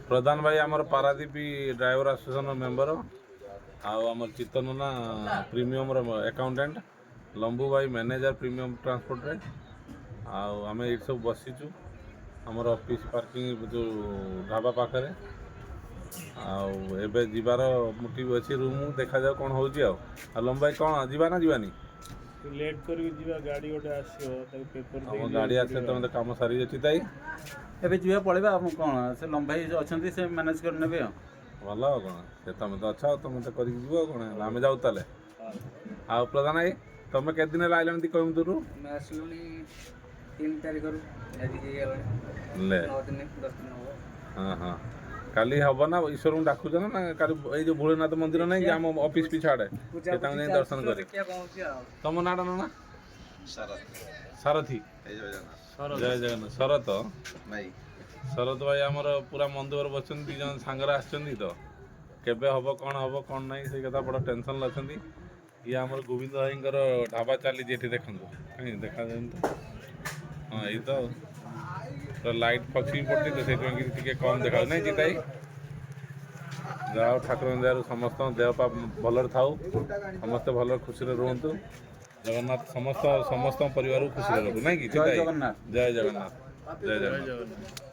प्रधान भाई आमर Paradip driver association member आमर चित्तन ना प्रीमियम अकाउंटेंट लंबू भाई मैनेजर प्रीमियम ट्रांसपोर्ट रे आम ये सब बसीचु आमर ऑफिस पार्किंग जो ढाबा पाखे आबे जीवार मोटिव अच्छी रूम देखा जाओ कौन हो लंबू भाई कौन जीवा ना जीवानी लेट कर गाड़ी गोटे आसो पेपर हम गाड़ी आसे तो मतलब काम सारी अच्छी ताई एबे जीवा पड़ेबा हम कौन से लंबाई अच्छे से मैनेज कर नेबे भल कौन से तुम तो अच्छा तुम तो कर कौन आम जाऊ ताले आ प्रधान भाई तुम के दिन आइलान ती कोयम्बटूर मैं आसलुनी 3 तारीख ले 9 दिन 10 दिन हो हाँ हाँ काली हम ना ईश्वर को डाकुच ना काली ये भोलेनाथ मंदिर नहीं कि आम ऑफिस पिछाड़े दर्शन करे तुम नाटा ना सारथी जय जगन्नाथ शरत भाई शरत भाई आमर पूरा मंदिर बच्चन दी जन सांगरे आछन तो केबे हबो कौन नहीं से कथा बड़ा टेंशन लछन ये आमर गोविंद भाईंकर ढाबा चली जेठी देखंतु कहीं देखा जाए हाँ ये तो लाइट पक्षी पड़ती तो से कम देखा नहीं जीताई जाओ ठाकुर दयार समस्त देह पा भल था समस्ते भल खुशी रुहतु जगन्नाथ समस्त परिवार खुशी रखु नहीं कि जय जगन्नाथ जय जगन्नाथ जय जगन्नाथ।